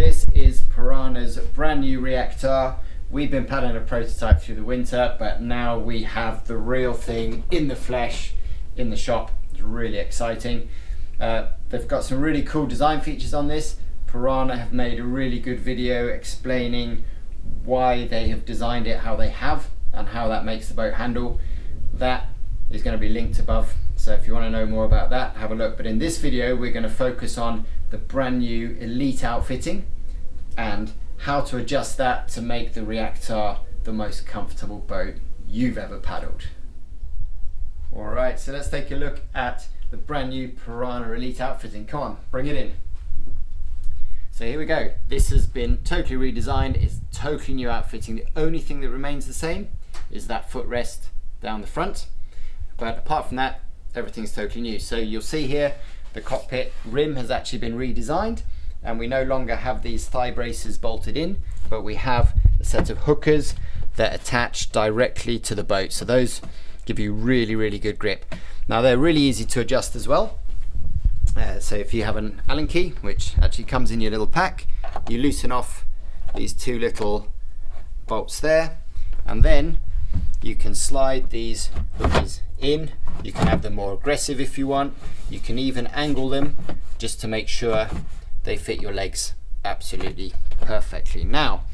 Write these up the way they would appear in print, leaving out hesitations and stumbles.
This is Pyranha's brand new reactor. We've been planning a prototype through the winter, but now we have the real thing in the flesh in the shop. It's really exciting. They've got some really cool design features on this. Pyranha have made a really good video explaining why they have designed it how they have and how that makes the boat handle. That is going to be linked above, so if you want to know more about that, have a look. But in this video we're going to focus on the brand new Elite outfitting and how to adjust that to make the Reactor the most comfortable boat you've ever paddled. Alright, so let's take a look at the brand new Pyranha Elite outfitting. Come on, bring it in. So here we go. This has been totally redesigned. It's totally new outfitting. The only thing that remains the same is that footrest down the front. But apart from that, everything's totally new. So you'll see here, the cockpit rim has actually been redesigned, and we no longer have these thigh braces bolted in, but we have a set of hookers that attach directly to the boat. So those give you really, really good grip. Now they're really easy to adjust as well. So if you have an Allen key, which actually comes in your little pack, you loosen off these two little bolts there, and then you can slide these hookers in. You can have them more aggressive if you want. You can even angle them just to make sure they fit your legs absolutely perfectly. Now,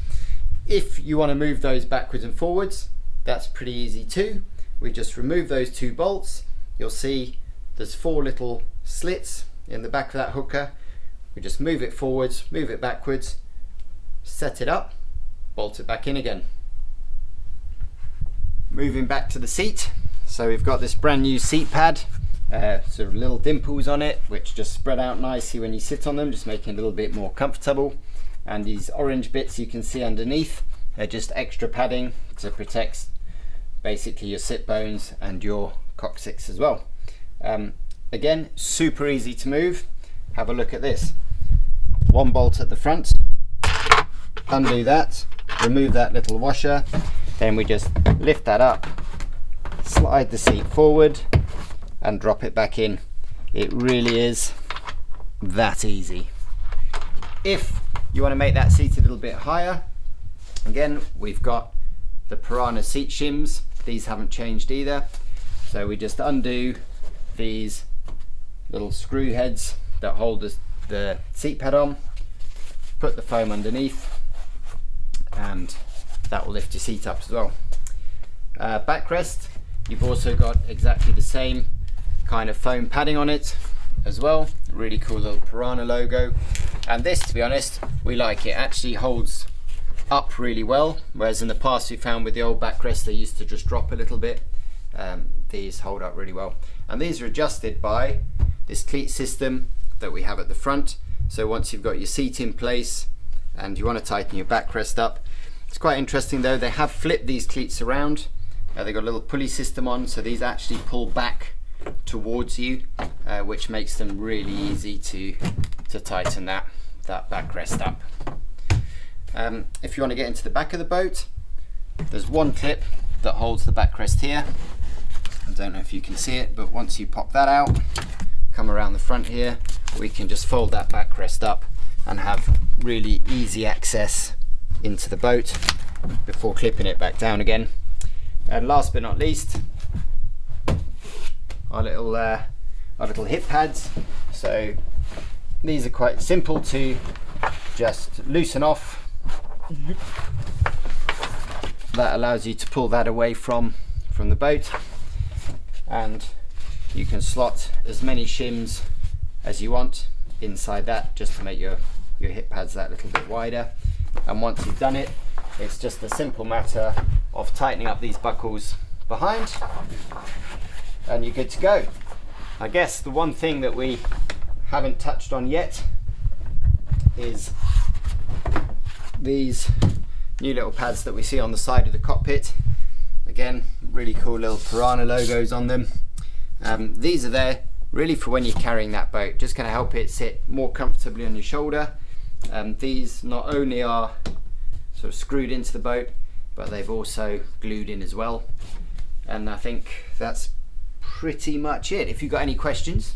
if you want to move those backwards and forwards, that's pretty easy too. We just remove those two bolts. You'll see there's four little slits in the back of that hooker. We just move it forwards, move it backwards, set it up, bolt it back in again. Moving back to the seat, so we've got this brand new seat pad, sort of little dimples on it which just spread out nicely when you sit on them, just making it a little bit more comfortable. And these orange bits you can see underneath, they're just extra padding to protect basically your sit bones and your coccyx as well. Again, super easy to move. Have a look at this. One bolt at the front, undo that, remove that little washer, then we just lift that up, slide the seat forward and drop it back in. It really is that easy. If you want to make that seat a little bit higher, again, we've got the Pyranha seat shims. These haven't changed either. So we just undo these little screw heads that hold the seat pad on, put the foam underneath, and that will lift your seat up as well. Backrest, you've also got exactly the same kind of foam padding on it as well. Really cool little Pyranha logo. And this, to be honest, we like it. Actually holds up really well, whereas in the past we found with the old backrest they used to just drop a little bit. These hold up really well, and these are adjusted by this cleat system that we have at the front. So once you've got your seat in place and you want to tighten your backrest up, it's quite interesting though, they have flipped these cleats around. They've got a little pulley system on, so these actually pull back towards you, which makes them really easy to tighten that backrest up. If you want to get into the back of the boat, there's one clip that holds the backrest here. I don't know if you can see it, but once you pop that out, come around the front here, we can just fold that backrest up and have really easy access into the boat before clipping it back down again. And last but not least, our little hip pads. So these are quite simple to just loosen off. That allows you to pull that away from the boat, and you can slot as many shims as you want inside that, just to make your hip pads that little bit wider. And once you've done it, it's just a simple matter of tightening up these buckles behind and you're good to go. I guess the one thing that we haven't touched on yet is these new little pads that we see on the side of the cockpit. Again, really cool little Pyranha logos on them. These are there really for when you're carrying that boat, just going to help it sit more comfortably on your shoulder. These not only are sort of screwed into the boat, but they've also glued in as well. And I think that's pretty much it. If you've got any questions,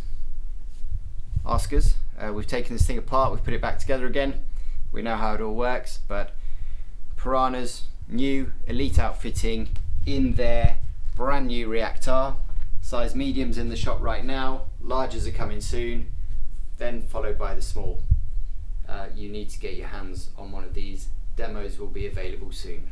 ask us. We've taken this thing apart, we've put it back together again, we know how it all works, but Piranha's new elite outfitting in their brand new reactor. Size mediums in the shop right now, larges are coming soon, then followed by the small. You need to get your hands on one of these. Demos will be available soon.